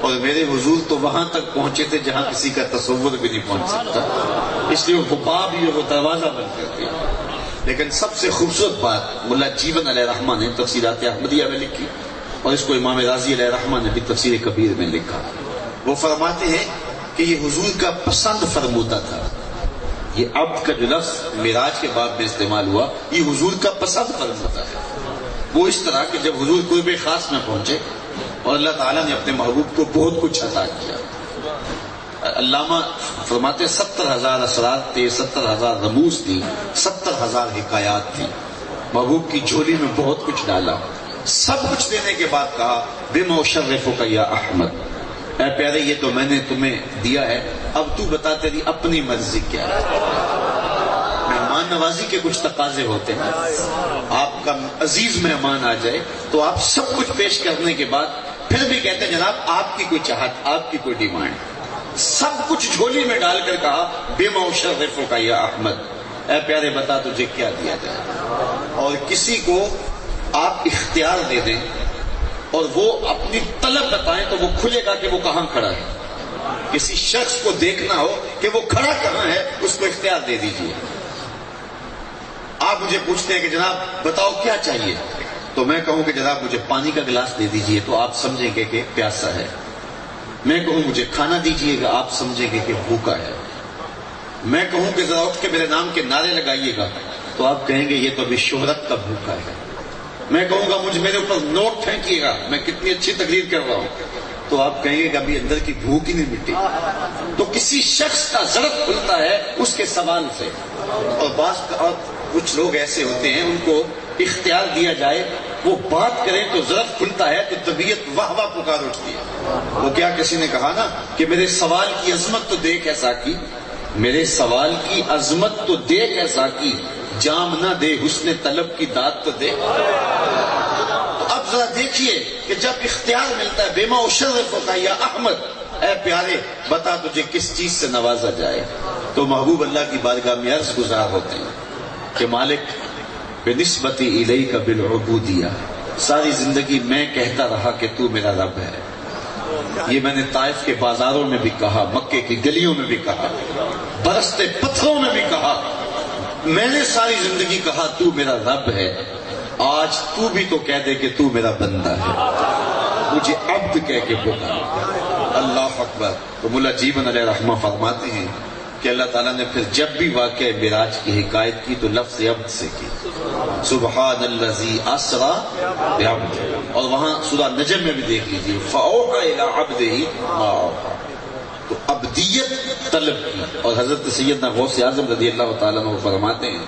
اور میرے حضور تو وہاں تک پہنچے تھے جہاں کسی کا تصور بھی نہیں پہنچ سکتا، اس لیے وہ باب ہی وہ دروازہ بن کر تھے. لیکن سب سے خوبصورت بات ملا جیون علیہ رحمہ نے تفسیرات احمدیہ میں لکھی، اور اس کو امام راضی علیہ رحمہ نے بھی تفسیر کبیر میں لکھا. وہ فرماتے ہیں کہ یہ حضور کا پسند فرمودا تھا. یہ عبد کا جو لفظ معراج کے باب میں استعمال ہوا یہ حضور کا پسند فرمودا ہے. وہ اس طرح کہ جب حضور قرب خاص میں پہنچے اور اللہ تعالیٰ نے اپنے محبوب کو بہت کچھ عطا کیا. علامہ فرماتے 70,000 اسرار تھے، 70,000 رموز تھی، 70,000 حکایات تھی. محبوب کی جھولی میں بہت کچھ ڈالا. سب کچھ دینے کے بعد کہا بما اشرفک یا احمد، اے پیارے یہ تو میں نے تمہیں دیا ہے، اب تو بتا تیری اپنی مرضی کیا ہے. مہمان نوازی کے کچھ تقاضے ہوتے ہیں. آپ کا عزیز مہمان آ جائے تو آپ سب کچھ پیش کرنے کے بعد پھر بھی کہتے ہیں جناب آپ کی کوئی چاہت، آپ کی کوئی ڈیمانڈ. سب کچھ جھولی میں ڈال کر کہا بما اشرفک یا احمد، اے پیارے بتا تجھے کیا دیا جائے. اور کسی کو آپ اختیار دے دیں اور وہ اپنی طلب بتائیں تو وہ کھلے گا کہ وہ کہاں کھڑا ہے. کسی شخص کو دیکھنا ہو کہ وہ کھڑا کہاں ہے اس کو اختیار دے دیجیے. آپ مجھے پوچھتے ہیں کہ جناب بتاؤ کیا چاہیے، تو میں کہوں کہ جناب مجھے پانی کا گلاس دے دیجیے تو آپ سمجھیں گے کہ پیاسا ہے. میں کہوں مجھے کھانا دیجیے گا آپ سمجھیں گے کہ بھوکا ہے. میں کہوں کہ ذرا اٹھ کے میرے نام کے نعرے لگائیے گا تو آپ کہیں گے یہ تو ابھی شہرت کا بھوکا ہے. میں کہوں گا مجھے میرے اوپر نوٹ پھینکیے گا میں کتنی اچھی تقریر کر رہا ہوں تو آپ کہیں گے کہ ابھی اندر کی بھوک ہی نہیں مٹی. تو کسی شخص کا ضرف کھلتا ہے اس کے سوال سے. اور کچھ لوگ ایسے ہوتے ہیں ان کو اختیار دیا جائے وہ بات کریں تو ضرف کھلتا ہے تو طبیعت واہ واہ پکار اٹھتی ہے. وہ کیا کسی نے کہا نا کہ میرے سوال کی عظمت تو دیکھ ہے ساقی، میرے سوال کی عظمت تو دیکھ ہے ساقی، جام نہ دے حسن طلب کی داد تو دے. تو اب ذرا دیکھیے کہ جب اختیار ملتا ہے بما اشرفک یا احمد، اے پیارے بتا تجھے کس چیز سے نوازا جائے، تو محبوب اللہ کی بارگاہ میں عرض گزار ہوتے ہیں کہ مالک بنسبتی الیک بالعبودیہ، ساری زندگی میں کہتا رہا کہ تو میرا رب ہے. یہ میں نے طائف کے بازاروں میں بھی کہا، مکے کی گلیوں میں بھی کہا، برستے پتھروں میں بھی کہا. میں نے ساری زندگی کہا تو میرا رب ہے. آج تو بھی تو کہہ دے کہ تو میرا بندہ ہے، مجھے عبد کہہ کے پکار. اللہ اکبر. تو ملا جیون علیہ رحمہ فرماتے ہیں کہ اللہ تعالیٰ نے پھر جب بھی واقعہ معراج کی حکایت کی تو لفظ عبد سے کی، سبحان الذی اسری بعبدہ. اور وہاں سورہ نجم میں بھی دیکھ لیجیے فاوحی الی عبدہ ما اوحی. تو عبدیت طلب کی. اور حضرت سیدنا غوث اعظم رضی اللہ تعالیٰ عنہ فرماتے ہیں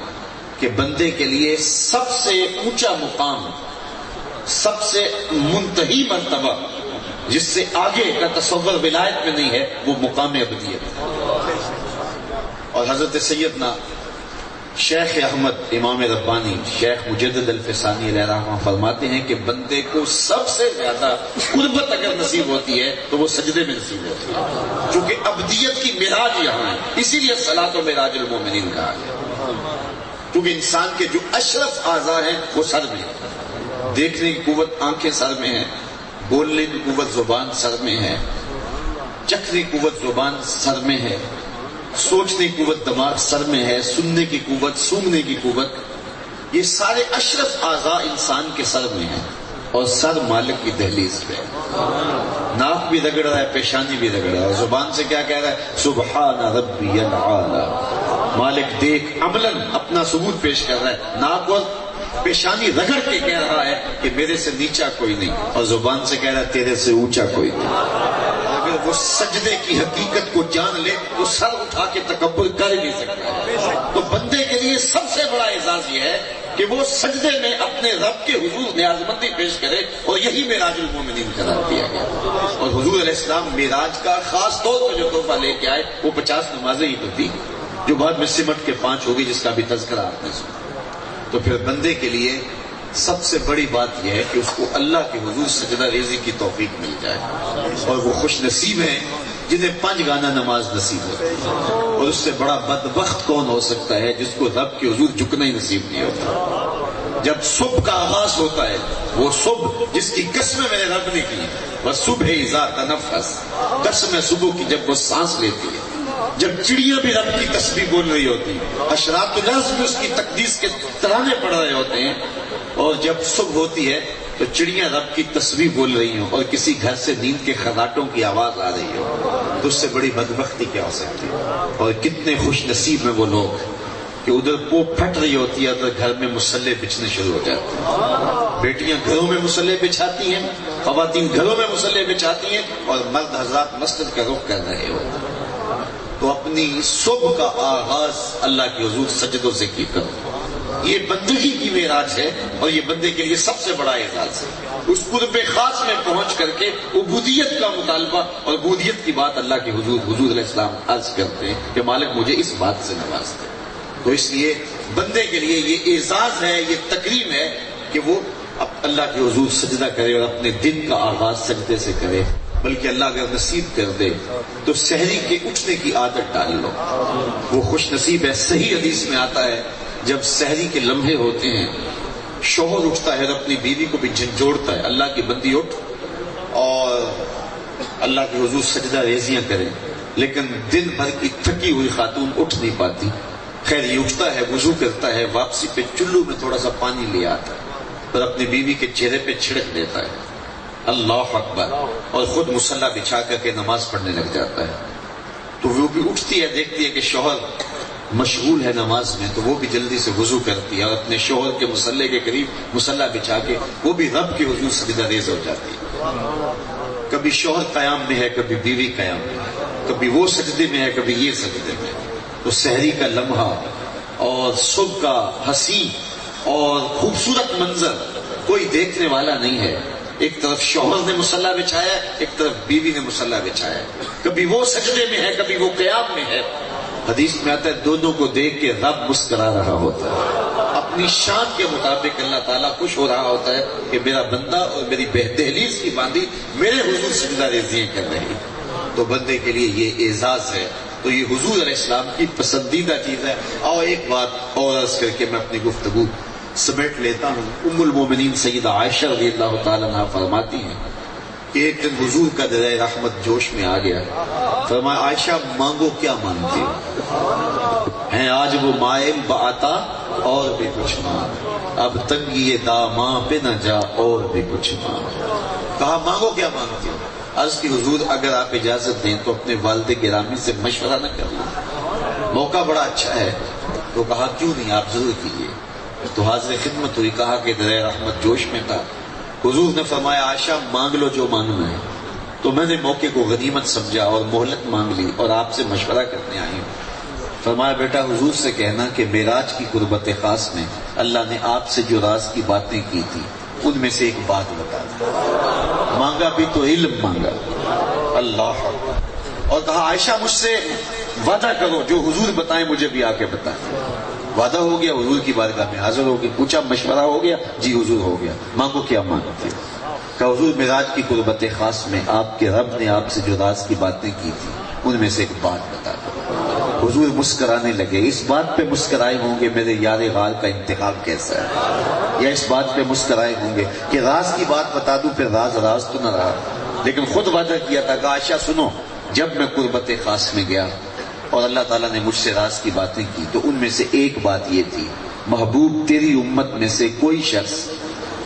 کہ بندے کے لیے سب سے اونچا مقام، سب سے منتہی مرتبہ جس سے آگے کا تصور ولایت میں نہیں ہے وہ مقام عبدیت. اور حضرت سیدنا شیخ احمد امام ربانی شیخ مجدد الفسانی علیہ رحمہ فرماتے ہیں کہ بندے کو سب سے زیادہ قربت اگر نصیب ہوتی ہے تو وہ سجدے میں نصیب ہوتی ہے، چونکہ عبدیت کی معراج یہاں ہے. اسی لیے صلاۃ و معراج المومنین کہا ہے، کیونکہ انسان کے جو اشرف اعضاء ہیں وہ سر میں ہیں. دیکھنے کی قوت آنکھیں سر میں ہیں، بولنے کی قوت زبان سر میں ہے، چکھنے کی قوت زبان سر میں ہے، سوچنے کی قوت دماغ سر میں ہے، سننے کی قوت، سونگنے کی قوت، یہ سارے اشرف اعضاء انسان کے سر میں ہیں. اور سر مالک کی دہلیز پہ ہے. ناک بھی رگڑ رہا ہے، پیشانی بھی رگڑ رہا ہے. زبان سے کیا کہہ رہا ہے؟ سبحان ربی الاعلی. مالک دیکھ عملاً اپنا ثبوت پیش کر رہا ہے. ناک اور پیشانی رگڑ کے کہہ رہا ہے کہ میرے سے نیچا کوئی نہیں، اور زبان سے کہہ رہا ہے تیرے سے اونچا کوئی نہیں. اگر جب وہ سجدے کی حقیقت کو جان لے تو سر اٹھا کے تکبر کر ہی نہیں سکتا ہے۔ تو بندے کے لیے سب سے بڑا اعزاز یہ ہے کہ وہ سجدے میں اپنے رب کے حضور نیازمندی پیش کرے، اور یہی معراج المومنین قرار دیا گیا۔ اور حضور علیہ السلام معراج کا خاص طور پر جو تحفہ لے کے آئے وہ 50 نمازیں ہی تو تھی، جو بعد میں سمٹ کے 5 ہو گئی، جس کا بھی تذکرہ آپ نے سنا۔ تو پھر بندے کے لیے سب سے بڑی بات یہ ہے کہ اس کو اللہ کے حضور سجدہ ریزی کی توفیق مل جائے، اور وہ خوش نصیب ہیں جنہیں 5 گانا نماز نصیب ہوتی ہے۔ اور اس سے بڑا بدبخت کون ہو سکتا ہے جس کو رب کے حضور جھکنا ہی نصیب نہیں ہوتا۔ جب صبح کا آغاز ہوتا ہے، وہ صبح جس کی قسمیں میرے رب نے کی، وہ صبح اذا تنفس، قسم صبح کی جب وہ سانس لیتی ہے، جب چڑیاں بھی رب کی تسبیح بول رہی ہوتی ہیں، حشرات الارض بھی اس کی تقدیس کے ترانے پڑھ رہے ہوتے ہیں، اور جب صبح ہوتی ہے تو چڑیاں رب کی تسبیح بول رہی ہوں اور کسی گھر سے نیند کے خراٹوں کی آواز آ رہی ہو، تو اس سے بڑی بدبختی کیا ہو سکتی ہے؟ اور کتنے خوش نصیب ہیں وہ لوگ کہ ادھر پوپ پھٹ رہی ہوتی ہے، ادھر گھر میں مصلے بچھنے شروع ہو جاتے ہیں۔ بیٹیاں گھروں میں مصلے بچھاتی ہیں، خواتین گھروں میں مصلے بچھاتی ہیں، اور مرد حضرات مسجد کا رخ کر رہے ہوتے ہیں۔ تو اپنی صبح کا آغاز اللہ کے حضور سجدوں سے کی کرو۔ یہ بندگی کی معراج ہے، اور یہ بندے کے لیے سب سے بڑا اعزاز ہے۔ اس قرب خاص میں پہنچ کر کے عبودیت کا مطالبہ اور عبودیت کی بات اللہ کے حضور علیہ السلام عرض کرتے ہیں کہ مالک مجھے اس بات سے نواز دے۔ تو اس لیے بندے کے لیے یہ اعزاز ہے، یہ تکریم ہے کہ وہ اللہ کے حضور سجدہ کرے اور اپنے دن کا آغاز سجدے سے کرے۔ بلکہ اللہ اگر نصیب کر دے تو سحری کے اٹھنے کی عادت ڈال لو، وہ خوش نصیب ہے۔ صحیح حدیث میں آتا ہے جب سحری کے لمحے ہوتے ہیں، شوہر اٹھتا ہے اور اپنی بیوی کو بھی جھنجھوڑتا ہے، اللہ کی بندی اٹھ اور اللہ کے حضور سجدہ ریزیاں کریں۔ لیکن دن بھر کی تھکی ہوئی خاتون اٹھ نہیں پاتی، خیر یہ اٹھتا ہے، وضو کرتا ہے، واپسی پہ چلو میں تھوڑا سا پانی لے آتا ہے اور اپنی بیوی کے چہرے پہ چھڑک دیتا ہے، اللہ اکبر، اور خود مصلی بچھا کر کے نماز پڑھنے لگ جاتا ہے۔ تو وہ بھی اٹھتی ہے، دیکھتی ہے کہ شوہر مشغول ہے نماز میں، تو وہ بھی جلدی سے وضو کرتی ہے اور اپنے شوہر کے مصلی کے قریب مصلی بچھا کے وہ بھی رب کے حضور سجدہ ریز ہو جاتی ہے۔ کبھی شوہر قیام میں ہے، کبھی بیوی قیام میں ہے، کبھی وہ سجدے میں ہے، کبھی یہ سجدے میں ہے۔ تو سحری کا لمحہ اور صبح کا حسین اور خوبصورت منظر کوئی دیکھنے والا نہیں ہے۔ ایک طرف شوہر نے مصلی بچھایا ہے، ایک طرف بیوی نے مصلی بچھایا ہے، کبھی وہ سجدے میں ہے، کبھی وہ قیام میں ہے۔ حدیث میں آتا ہے دونوں کو دیکھ کے رب مسکرا رہا ہوتا ہے، اپنی شان کے مطابق اللہ تعالیٰ خوش ہو رہا ہوتا ہے کہ میرا بندہ اور میری دہلیز کی باندھی میرے حضور سجدہ ریزیاں کر رہی۔ تو بندے کے لیے یہ اعزاز ہے، تو یہ حضور علیہ السلام کی پسندیدہ چیز ہے۔ اور ایک بات اور عرض کر کے میں اپنی گفتگو سمیٹ لیتا ہوں۔ ام المومنین سیدہ عائشہ رضی اللہ تعالیٰ عنہا فرماتی ہیں کہ ایک دن حضور کا درہ رحمت جوش میں آ گیا، فرمایا عائشہ مانگو کیا مانگتی ہو؟ ہیں آج وہ مائل بعطا اور بھی کچھ مانگ، اب تنگی یہ داماں پہ نہ جا اور بھی کچھ مانگ۔ کہا مانگو کیا مانگتی ہو؟ عرض کی حضور اگر آپ اجازت دیں تو اپنے والد گرامی سے مشورہ نہ کر لوں، موقع بڑا اچھا ہے۔ تو کہا کیوں نہیں، آپ ضرور کیجیے۔ تو حاضر خدمت ہوئی، کہا کہ درہ رحمت جوش میں تھا۔ حضور نے فرمایا عائشہ مانگ لو جو مانگنا ہے۔ تو میں نے موقع کو غنیمت سمجھا اور مہلت مانگ لی اور آپ سے مشورہ کرنے آئی ہوں۔ فرمایا بیٹا حضور سے کہنا کہ معراج کی قربت خاص میں اللہ نے آپ سے جو راز کی باتیں کی تھی ان میں سے ایک بات بتا دی۔ مانگا بھی تو علم مانگا، اللہ اکبر، اور کہا عائشہ مجھ سے وعدہ کرو جو حضور بتائیں مجھے بھی آ کے بتائیں۔ وعدہ ہو گیا، حضور کی بارگاہ میں حاضر ہو گیا، پوچھا مشورہ ہو گیا؟ جی حضور ہو گیا۔ مانگو کیا مانگتے ہو؟ کہ حضور معراج کی قربت خاص میں آپ کے رب نے آپ سے جو راز کی باتیں کی تھی ان میں سے ایک بات بتا دو۔ حضور مسکرانے لگے۔ اس بات پہ مسکرائے ہوں گے میرے یار غار کا انتخاب کیسا ہے، یا اس بات پہ مسکرائے ہوں گے کہ راز کی بات بتا دوں پھر راز راز تو نہ رہا، لیکن خود وعدہ کیا تھا کہ عائشہ سنو، جب میں قربت خاص میں گیا اور اللہ تعالیٰ نے مجھ سے راز کی باتیں کی تو ان میں سے ایک بات یہ تھی، محبوب تیری امت میں سے کوئی شخص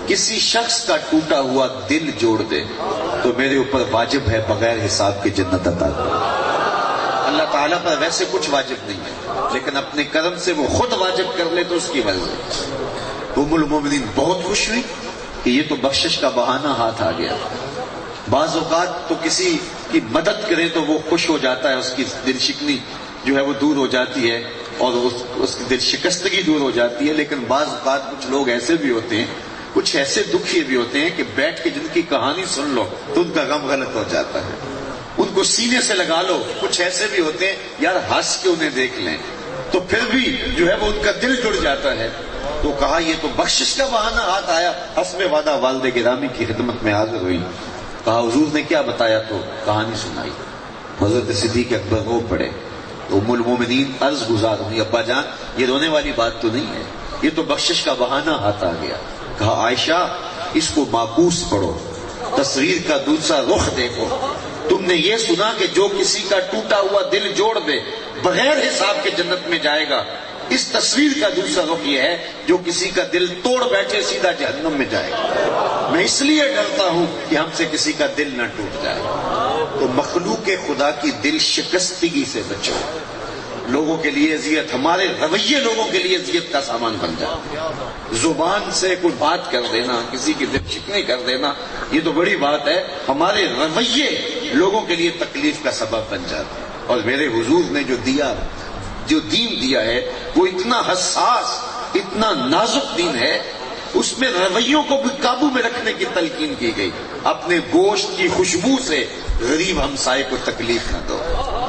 کسی شخص کا ٹوٹا ہوا دل جوڑ دے تو میرے اوپر واجب ہے بغیر حساب کے جنت عطا کر۔ اللہ تعالیٰ پر ویسے کچھ واجب نہیں ہے، لیکن اپنے کرم سے وہ خود واجب کر لے تو اس کی مرضی۔ ام المومنین بہت خوش ہوئی کہ یہ تو بخشش کا بہانہ ہاتھ آ گیا۔ بعض اوقات تو کسی کی مدد کریں تو وہ خوش ہو جاتا ہے، اس کی دل شکنی جو ہے وہ دور ہو جاتی ہے اور اس کی دل شکستگی دور ہو جاتی ہے. لیکن بعض اوقات کچھ لوگ ایسے بھی ہوتے ہیں، کچھ ایسے دکھی بھی ہوتے ہیں کہ بیٹھ کے جن کی کہانی سن لو تو ان کا غم غلط ہو جاتا ہے، ان کو سینے سے لگا لو. کچھ ایسے بھی ہوتے ہیں یار ہنس کے انہیں دیکھ لیں تو پھر بھی جو ہے وہ ان کا دل جڑ جاتا ہے. تو کہا یہ تو بخشش کا بہانہ ہاتھ آیا. حسب وعدہ والد گرامی کی خدمت میں حاضر ہوئی. کہا حضور نے کیا بتایا؟ تو کہانی سنائی. حضرت صدیق اکبر رو پڑے. تو ام المومنین عرض گزار ہوئی، ابا جان یہ رونے والی بات تو نہیں ہے، یہ تو بخشش کا بہانہ ہاتھ آ گیا. کہا عائشہ اس کو معکوس پڑھو، تصویر کا دوسرا رخ دیکھو. تم نے یہ سنا کہ جو کسی کا ٹوٹا ہوا دل جوڑ دے بغیر حساب کے جنت میں جائے گا. اس تصویر کا دوسرا رخ یہ ہے جو کسی کا دل توڑ بیٹھے سیدھا جہنم میں جائے گا. میں اس لیے ڈرتا ہوں کہ ہم سے کسی کا دل نہ ٹوٹ جائے. تو مخلوق خدا کی دل شکستگی سے بچو. لوگوں کے لیے اذیت، ہمارے رویے لوگوں کے لیے اذیت کا سامان بن جاتا ہے. زبان سے کوئی بات کر دینا، کسی کی دل شکنی کر دینا، یہ تو بڑی بات ہے. ہمارے رویے لوگوں کے لیے تکلیف کا سبب بن جاتا ہے. اور میرے حضور نے جو دین دیا ہے وہ اتنا حساس، اتنا نازک دین ہے. اس میں رویوں کو بھی قابو میں رکھنے کی تلقین کی گئی. اپنے گوشت کی خوشبو سے غریب ہمسائے کو تکلیف نہ دو،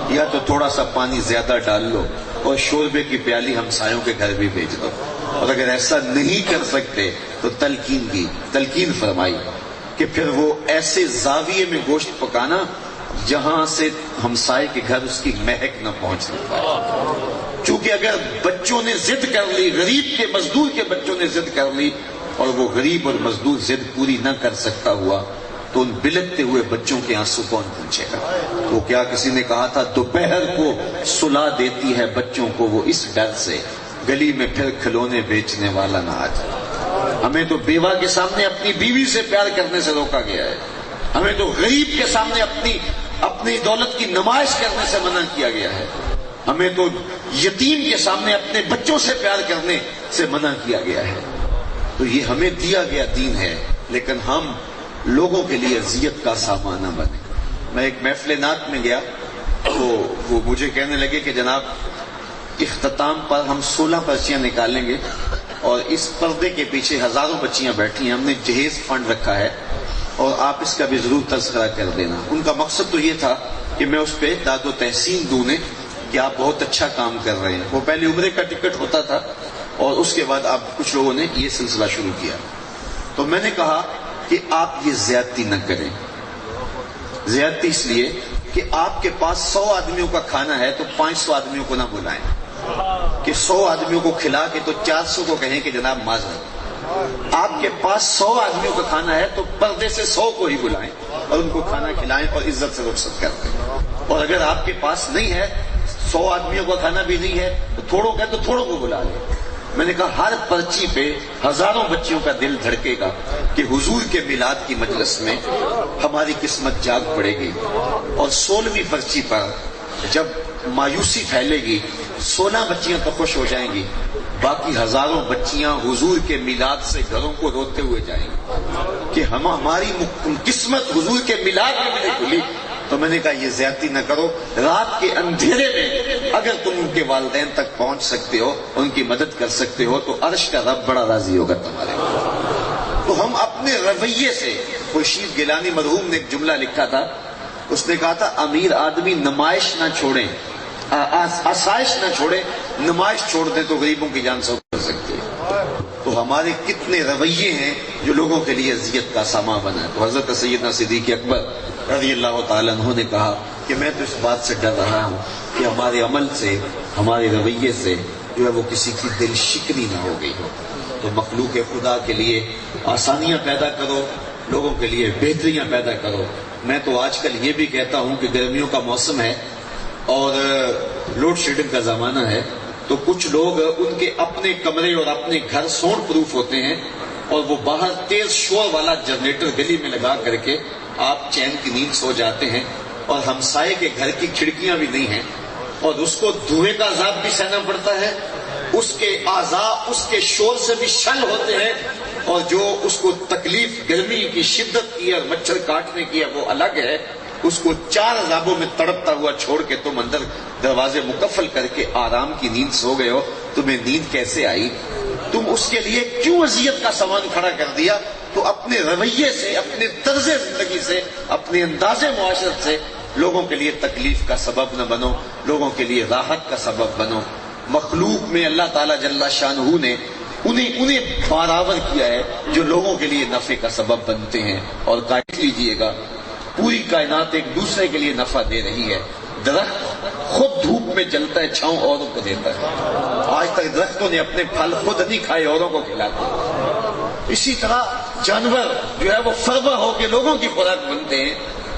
یا تو تھوڑا سا پانی زیادہ ڈال لو اور شوربے کی پیالی ہمسایوں کے گھر بھی بھیج دو. اور اگر ایسا نہیں کر سکتے تو تلقین فرمائی کہ پھر وہ ایسے زاویے میں گوشت پکانا جہاں سے ہمسائے کے گھر اس کی مہک نہ پہنچ پائے. چونکہ اگر بچوں نے ضد کر لی، غریب کے مزدور کے بچوں نے ضد کر لی اور وہ غریب اور مزدور ضد پوری نہ کر سکتا ہوا تو ان بلکتے ہوئے بچوں کے آنسو کون پوچھے گا؟ وہ کیا کسی نے کہا تھا دوپہر کو سلا دیتی ہے بچوں کو وہ اس ڈر سے گلی میں پھر کھلونے بیچنے والا نہ آ جائے. ہمیں تو بیوہ کے سامنے اپنی بیوی سے پیار کرنے سے روکا گیا ہے. ہمیں تو غریب کے سامنے اپنی دولت کی نمائش کرنے سے منع کیا گیا ہے. ہمیں تو یتیم کے سامنے اپنے بچوں سے پیار کرنے سے منع کیا گیا ہے. تو یہ ہمیں دیا گیا دین ہے، لیکن ہم لوگوں کے لیے اذیت کا سامان نہ بنے. میں ایک محفل نعت میں گیا تو وہ مجھے کہنے لگے کہ جناب اختتام پر ہم 16 پرچیاں نکالیں گے اور اس پردے کے پیچھے ہزاروں بچیاں بیٹھی ہیں، ہم نے جہیز فنڈ رکھا ہے اور آپ اس کا بھی ضرور تذکرہ کر دینا. ان کا مقصد تو یہ تھا کہ میں اس پہ داد و تحسین دوں کہ آپ بہت اچھا کام کر رہے ہیں. وہ پہلے عمرے کا ٹکٹ ہوتا تھا اور اس کے بعد آپ کچھ لوگوں نے یہ سلسلہ شروع کیا. تو میں نے کہا کہ آپ یہ زیادتی نہ کریں. زیادتی اس لیے کہ آپ کے پاس 100 آدمیوں کا کھانا ہے تو 500 آدمیوں کو نہ بلائیں کہ 100 آدمیوں کو کھلا کے تو 400 کو کہیں کہ جناب معذرت. آپ کے پاس 100 آدمیوں کا کھانا ہے تو پردے سے 100 کو ہی بلائیں اور ان کو کھانا کھلائیں اور عزت سے رخصت کر دیں. اور اگر آپ کے پاس نہیں ہے، 100 آدمیوں کا کھانا بھی نہیں ہے تو تھوڑوں کا تو تھوڑوں کو بلا لیں. میں نے کہا ہر پرچی پہ ہزاروں بچیوں کا دل دھڑکے گا کہ حضور کے میلاد کی مجلس میں ہماری قسمت جاگ پڑے گی. اور 16ویں پرچی پر جب مایوسی پھیلے گی 16 بچیاں تو خوش ہو جائیں گی، باقی ہزاروں بچیاں حضور کے میلاد سے گھروں کو روتے ہوئے جائیں گی کہ ہماری قسمت حضور کے میلاد میں بھی نہیں کھلی. تو میں نے کہا یہ زیادتی نہ کرو. رات کے اندھیرے میں اگر تم ان کے والدین تک پہنچ سکتے ہو، ان کی مدد کر سکتے ہو تو عرش کا رب بڑا راضی ہوگا تمہارے. تو ہم اپنے رویے سے، خورشید گیلانی مرحوم نے ایک جملہ لکھا تھا، اس نے کہا تھا امیر آدمی نمائش نہ چھوڑیں، آسائش نہ چھوڑے، نمائش چھوڑ دیں تو غریبوں کی جان سو کر سکتے ہیں. تو ہمارے کتنے رویے ہیں جو لوگوں کے لیے اذیت کا سامان بنا ہے. تو حضرت سیدنا صدیق اکبر رضی اللہ تعالیٰ عنہ نے کہا کہ میں تو اس بات سے ڈر رہا ہوں کہ ہمارے عمل سے، ہمارے رویے سے جو ہے وہ کسی کی دل شکنی نہ ہو گئی ہو. تو مخلوق خدا کے لیے آسانیاں پیدا کرو، لوگوں کے لیے بہتریاں پیدا کرو. میں تو آج کل یہ بھی کہتا ہوں کہ گرمیوں کا موسم ہے اور لوڈ شیڈنگ کا زمانہ ہے، تو کچھ لوگ ان کے اپنے کمرے اور اپنے گھر ساؤنڈ پروف ہوتے ہیں اور وہ باہر تیز شور والا جنریٹر گلی میں لگا کر کے آپ چین کی نیند سو جاتے ہیں اور ہمسائے کے گھر کی کھڑکیاں بھی نہیں ہیں اور اس کو دھوئیں کا عذاب بھی سہنا پڑتا ہے، اس کے اعضاء اس کے شور سے بھی شل ہوتے ہیں اور جو اس کو تکلیف گرمی کی شدت کی اور مچھر کاٹنے کی ہے وہ الگ ہے، اس کو 4 عذابوں میں تڑپتا ہوا چھوڑ کے تم اندر دروازے مقفل کر کے آرام کی نیند سو گئے ہو، تمہیں نیند کیسے آئی؟ تم اس کے لیے کیوں اذیت کا سامان کھڑا کر دیا؟ تو اپنے رویے سے، اپنے طرز زندگی سے، اپنے انداز معاشرت سے لوگوں کے لیے تکلیف کا سبب نہ بنو، لوگوں کے لیے راحت کا سبب بنو۔ مخلوق میں اللہ تعالیٰ جل شانہ نے انہیں بارآور کیا ہے جو لوگوں کے لیے نفع کا سبب بنتے ہیں۔ اور قائد لیجئے گا پوری کائنات ایک دوسرے کے لیے نفع دے رہی ہے۔ درخت خود دھوپ میں جلتا ہے، چھاؤں اوروں کو دیتا ہے۔ آج تک درختوں نے اپنے پھل خود نہیں کھائے، اوروں کو کھلاتے ہیں۔ اسی طرح جانور جو ہے وہ فربہ ہو کے لوگوں کی خوراک بنتے ہیں،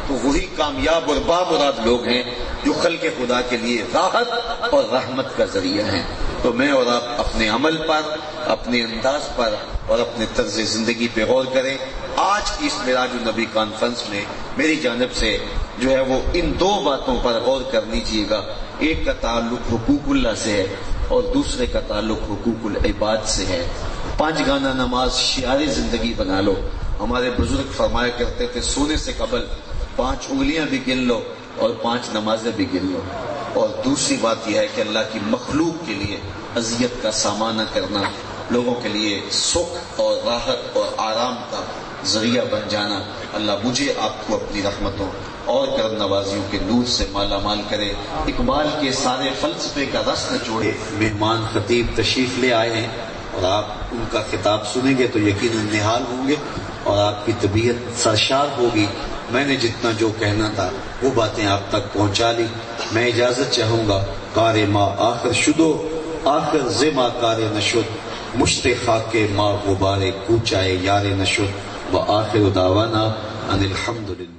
تو وہی کامیاب اور بامراد لوگ ہیں جو خلق خدا کے لیے راحت اور رحمت کا ذریعہ ہیں۔ تو میں اور آپ اپنے عمل پر، اپنے انداز پر اور اپنے طرز زندگی پہ غور کریں۔ آج کی اس معراج النبی کانفرنس میں میری جانب سے جو ہے وہ ان 2 باتوں پر غور کر لیجئے گا۔ ایک کا تعلق حقوق اللہ سے ہے اور دوسرے کا تعلق حقوق العباد سے ہے۔ 5 گانا نماز شعار زندگی بنا لو۔ ہمارے بزرگ فرمایا کرتے تھے سونے سے قبل 5 انگلیاں بھی گن لو اور 5 نمازیں بھی گن لو۔ اور دوسری بات یہ ہے کہ اللہ کی مخلوق کے لیے اذیت کا سامنا کرنا، لوگوں کے لیے سکھ اور راحت اور آرام کا ذریعہ بن جانا۔ اللہ مجھے آپ کو اپنی رحمتوں اور کرم نوازیوں کے نور سے مالا مال کرے۔ اقبال کے سارے فلسفے کا رس نہ چھوڑے۔ مہمان خطیب تشریف لے آئے ہیں اور آپ ان کا خطاب سنیں گے تو یقیناً نہال ہوں گے اور آپ کی طبیعت سرشار ہوگی۔ میں نے جتنا جو کہنا تھا وہ باتیں آپ تک پہنچا لی۔ میں اجازت چاہوں گا۔ کار ما آخر شدو آخر زما کار نشد، مشت خاک ما غبار کوچائے یار نشد، و آخر دعوانا ان الحمدللہ۔